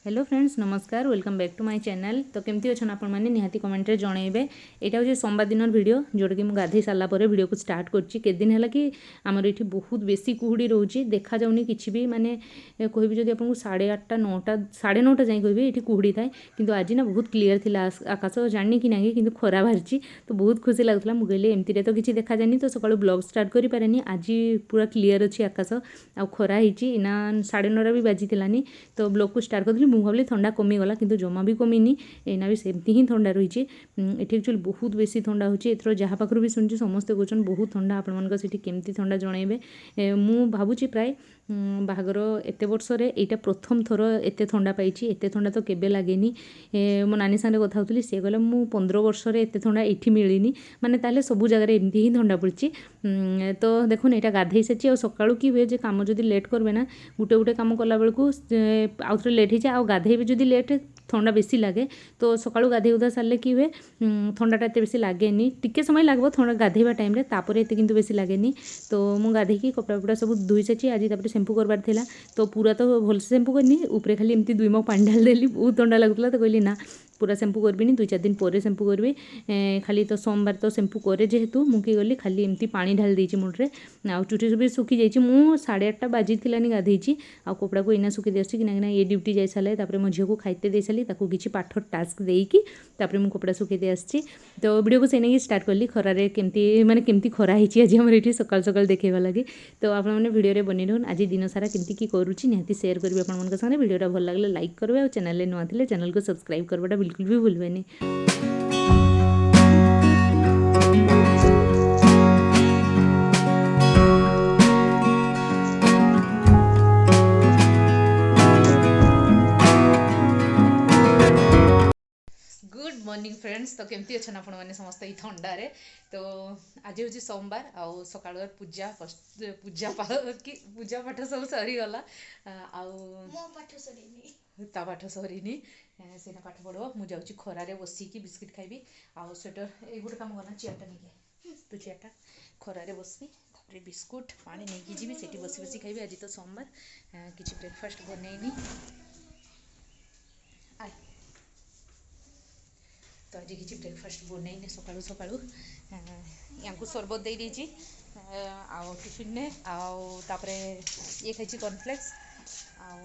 Hello friends नमस्कार welcome back to my channel. तो केमती अच्छा आपण मैंने निहाती कमेंट रे जनइबे। यहाँ हूँ सोमवार दिन वीडियो जोटा कि गाधे सारा वीडियो को स्टार्ट कर दिन है कि आमर ये बहुत बेसी कुहुड़ी रोचे देखा जाऊनी कि भी माने कहबी जब आपको 8:30 9टा 9:30 जाए कहबी ये कुहुड़ी थाए कि आज ना बहुत क्लीयर थी आकाश जानी कि ना कि खरा बाहरी तो बहुत खुशी लगुला। मुझे एमती तो किसी देखा जानी तो सकाल ब्लॉग स्टार्ट करें आज पूरा क्लीयर अच्छी आकाश आ खरा होना 9:30 भी बाजी तो ब्लॉग को स्टार्ट करी मुझे भावी थंडा कमीगला कि जमा भी कमीनी एना भी सेमती ही थंडा रही है। ये एक्चुअली बहुत बेसी थंडा होची एथरो जहाँ पाखर भी सुनছি समस्ते कहते बहुत थंडा आपण मान केमती थंडा जनइबे। मु भावुची प्राय बाहागर एत वर्ष यहाँ प्रथम थर एत थंडा पाई एत थंडा तो केबे लगे मो नानी सागे कथा होती सी कहला मु 15 वर्ष एत थंडा ये मिलनी माने ताले सब जगह एमती ही थंडा पड़ी। तो देखो यहाँ गाधे सारी आ सका कि हुए कम जब लेट करबे ना गोटे गोटे कम कला बेलू आउ थे लेट हो जाए गाधे जब लेट थंडा बेसी लगे तो सका गाधे उधा सारे कि हुए थंडाटा एत बेसी लगे टिके समय लगे थंडा गाधेवा टाइम एत किंतु बेसी लगे। तो मुझे गाधे कपड़ा फपड़ा सब धोई सारी आज सेम्पू करवार था तो पूरा तो भलसे सेम्पू करनी ऊपर खाली एमती 2 मग पानी ढाल देली बहुत थंडा लगुला। तो कहली ना पूरा सेम्पू करबी 2-4 दिन पर सेम्पू करी खाली तो सोमवार तो सेम्पू करे जेहेतु मुझे गली खाली एमती पानी ढाल देती मुंडे आ चुटी भी सुखी जाइए। मुझे 8:30 बाजी गाधेची आ कपड़ा को इना सुखी देसी कि ये ड्यूटी जाई सारे मो झील को खाइते दे सारी किसी पाठ टास्क देकी मुझे कपड़ा सुखी दे आसी। तो वीडियो को से नहीं स्टार्ट कली खरारे केमती माने केमती खरा होती आज आम ये सकाल सकाल देखा लगे। तो आपने वीडियो बनी रहन आज दिन सारा केमती कि करुँची निहाती शेयर करी आप सामने वीडियोटा भल लगे लाइक करेंगे और चैनल नुआ थे चैनल को सब्सक्राइब करवाटा बिल्कुल भी भूलबेनी। Good morning friends. तो केमती अच्छा आपण मैंने समस्त ये थंडारे। तो आज हूँ सोमवार आउ सका पूजा पूजा पाठ सब सरीगला ता पाठ सरीनी सीना पाठ पढ़ो मुझे जाऊँगी खरारे बसिकी बिस्किट खाइबी आउ स्वेटर ये गोटे कम करना चेयरटा नहीं तू चेयरटा खरारे बसबी तापर बिस्कुट पानी नहीं जी से बसी बसी खाइबी। आज तो सोमवार किसी ब्रेकफास्ट बनईनी तो आज किसी ब्रेकफास्ट बनईनी सकाळू सकाळू या सरबत दे देची आउ टिफिन ने आउे ये खाई कॉर्नफ्लेक्स आउ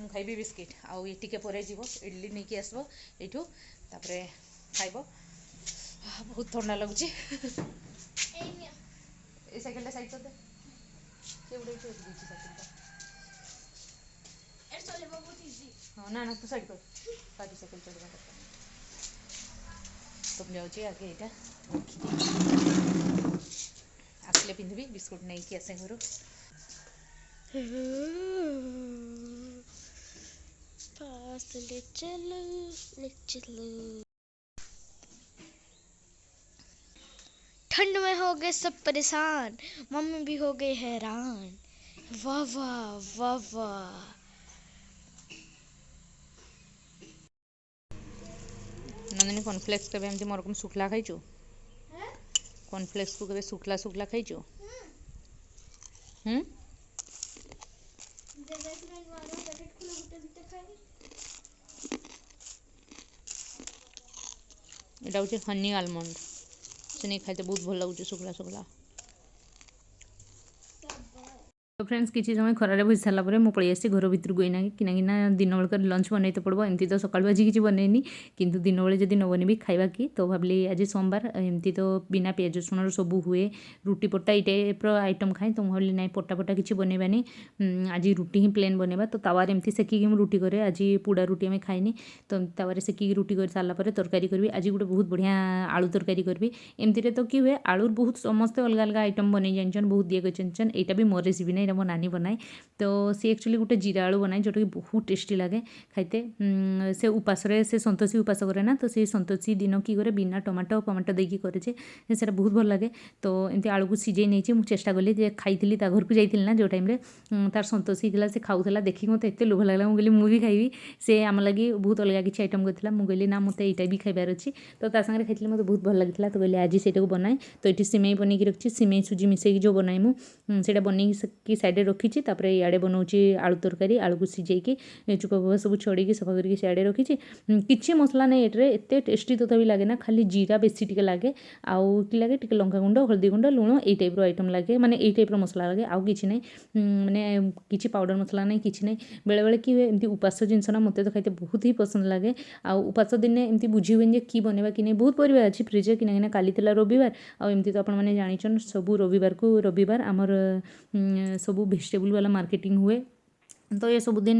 खाइबी बिस्किट आउ ये टिके पर जीव इडली नहीं आसब यू खाइब बहुत ठंडा लगुच साइकेल साइड कर हाँ ना ना तू साइड कर साइकेल चलवा तो मुझे आगे यहाँ आसले पिंधि बिस्कुट नहीं कि आसे घर ठंड में हो गए सब परेशान मम्मी भी हो गए हैरान वाह वाह वाह वाह। नंदिनी कॉर्नफ्लेक्स के एमती मोरकम शुक्ला खाइचु कॉर्नफ्लेक्स को कभी शुक्ला शुक्ला खाइचु यहाँ हूँ हनी आलमंड से नहीं खाते बहुत भल लगुच शुक्ला शुक्ला। तो फ्रेंड्स किसी समय खरारे बसी सारापर मुझे पलि आसी घर भितर को इना कि दिन बेलक लंच बनई तो पड़ो एमती तो सकाल आज किसी बनईनी किंतु दिन बेले जब न बनबी खाइबा कि तो भाविली आज सोमवार एमती तो बिना पियाज रसुण सब हुए रुटी पट्टा ये टाइप आइटम खाए तो भाविली ना पट्टा पट्टा किसी बनइबानी आज रुटी ही प्लेन बनइबा। तो तावार एमती सेकिकी रुटी करे आज पोड़ा रुटी आम खाइनी तो तावार सेकिकी रुटी कर सारापर तरकारी करी आज गोटे बहुत बढ़िया आलू तरकारी करी एमती तो कि हुए आलू बहुत समस्ते अलग अलग आइटम बनई जान बहुत दिए जान यहाँ भी मोर रेसिपी नहीं मो नानी बनाए तो सी एक्चुअली गोटे जीरा आलू बनाए जोटा कि बहुत टेस्टी लगे खाइते से उपास से संतोषी उपास करे ना तो से संतोषी दिन कि करे बिना टमाटो फमाटो देकी करे से बहुत भल लगे। तो एमती आलू को सीझे नहीं मुझे चेष्टा कली जे खाई घर को जाइली ना जो टाइम तार संतोषी थी से खाऊला देखिए मत एत लोभ लगला मुझे मुझे खाइबी से आम लगी बहुत अलग किसी आइटम करता मुझे ना मत यहाँ भी खाइबार अच्छी तो सागर खाई मत बहुत भल लगी तो कहले आज से बनाए तो ये सिमई बनई रखी सिमई सुजी मिसेक जो बनाए मुझे बनई साइड रखी तापर इे बनाऊँगी आलू तरकारी आलू को सिझेकी चुपा फुपा सब छड़ेकी सफा करके सियाड़े रखी किसी मसला नहीं ये एत टेस्टी तथा लगे ना खाली जीरा बेसी टिके लगे आउ कि लगे टिके लंका गुंड हल्दी गुंड लुण यही टाइप आइटम लगे माने यही टाइप मसला लगे आउ कि नहीं माने किसी पाउडर मसला नहीं कि नहीं बेले बेले कि एमती उपास जिनस ना मत तो खाते बहुत ही पसंद लगे आउ उपास दिन एमती बुझी हुए कि बनवा कि नहीं बहुत परिवार अच्छी फ्रिज कि काली रविवार आमती तो आपने जान सब रविवार को रविवार आमर सब भेजिटेबल वाला मार्केटिंग हुए तो ये सब दिन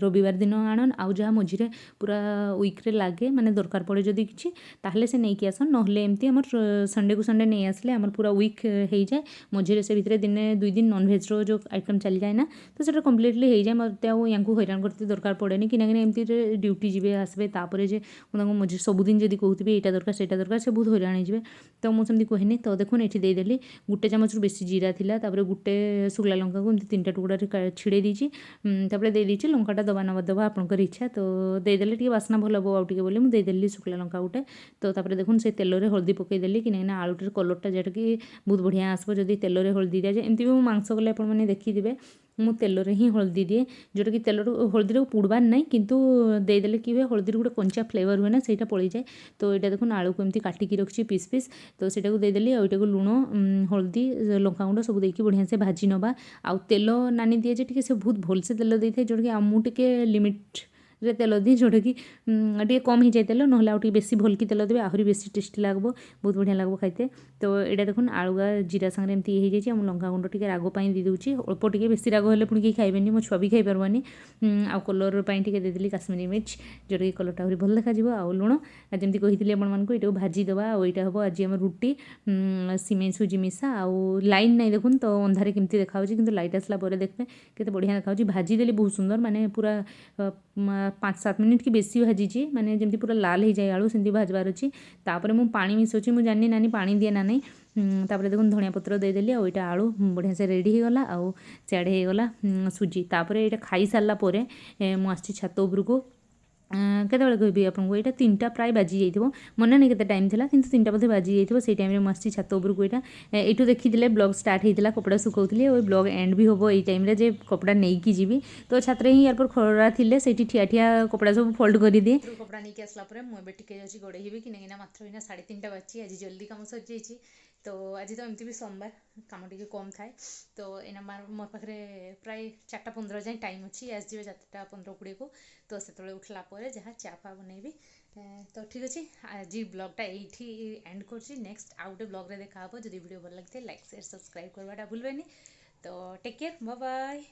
रविवार दिन आणन आउ जहाँ मझे पूरा वीक्रे लगे माने दरकार पड़े जदि किसी ताहले से नहीं कि आसन नहले एमती आमर संडे को संडे नहीं आसले आमर पूरा वीक हो जाए मझे से भितर दिन 2 दिन नॉनभेज रो जो आइटम चली जाए ना तो सेटा कम्प्लीटली हो जाए मत या हैरान करते दरकार पड़ेनि कि एमती ड्यूटी जी आसबे तापर जे मझे सबुदिन जब कहूबी यहाँ दरकार से दरकार से बहुत हैरान हो तो मुझे कहनी तो देखुन ये देदेली गोटे चामच बेसी जीरा थिला तापर गोटे शुखला लंका को एमती 3टा टुकड़ा छिड़े दीची तापर दे दीची लंकाटा दबा न दबा आपंकर इच्छा तो देदेले टी बास्ना भल हम आउटे बोली मुझे देदेली शुखला लंका गोटे तो तापर देखुन से तेल में हल्दी पकईदेली कि आलूटे कलरटा जेटा कि बहुत बढ़िया आसब जब तेल में हल्दी दिया जाए एमती भी मांस कले आपने देखिथे मु तेल रे ही हल्दी दिए जोटा कि तेल हल्दी पुड़बार ना किंतु देदेले कि हुए हल्दी गोटे कंचा फ्लेवर हुए ना सहीटा पड़ी जाए तो यहाँ देखो आलू को एमती काटिकी रखी पीस पीस तो सेटा को देदेली और यहाँ लुण हल्दी लंका गुंड सब देखिए बढ़िया से भाजी नवा आउ तेल नानी दिए जे से बहुत भलसे तेल देते जोटा कि मुझे लिमिट रे तेल दिए जोटा कि टे कम हो जाए तेल ना आउ बेसी भलकी तेल देवे आहरी बेसी टेस्टी लगब बहुत बढ़िया लगब खाइते तो यहाँ देखुन आलुआ जीरा सांगे एमती हो जाए लंका गुंड टे रागपाई दे दूँगी अल्प टे बेसी राग हेल्ले पुणी खाइबेनि मो छुआ भी खाई पारबानी आउ कलर टे देदेली काश्मीरी मिर्च जोटा कि कलरटा आहरी भल देखा आउ लुण जमी कही आपको ये भाजीदे और यहाँ हम आज आम रुटी सिमेई सुजी मिसा आउ लाइन नहीं देखुन तो अंधारे केमती देखा कि लाइट आसला देखते केते बढ़िया देखा भाजीदेली बहुत सुंदर माने पूरा 5-7 मिनिट कि बेसी भाजी माने जमी पूरा लाल हो जाए आलू सेमती भाजबार अच्छी तापर मुझे पानी मिसाऊँ मुझे जानी नानी पानी दिए ना नहीं तापर देखुन धनिया पत्र देदेली और यहाँ आलू बढ़िया से रेडी होगला आउ सियाड़े होगला सुजी तापर यहाँ खाई सारा मुझे छात उपरको केतବେଳେ कहबी आपको यहाँ 3टा प्राय बाजी जाइए मन नहीं केते टाइम था कि 3टा बोधे बाजी जाइए से टाइम मुझे छात उपरको यहाँ यू देखी ब्लॉग स्टार्ट होता कपड़ा सुखाऊली और ब्लॉग एंड भी हम ये टाइम जे कपड़ा नहीं कि जी तो छात्र ही यार पर खरा थे से ठिया ठिया कपड़ा सब फोल्ड कर दिए कपड़ा नहीं आसला मुझे गड़ेबी कि मात्र 3:30 बाजी आज जल्दी कम सर जाइए तो आज तो एमती भी सोमवार कम टे कम थाए तो एना मो पाखे प्राय 4:15 जाए टाइम अच्छी आज जी 4:15-20 को तो से उठला जहाँ चा फा बनैबी तो ठीक अच्छे आज ब्लॉगटा ये एंड कर नेक्स्ट आउ गोटे ब्लॉग रे देखा जब वीडियो भल लगे लाइक शेयर सब्सक्राइब करवाटा भूलबेनि तो टेक केयर बाय बाय।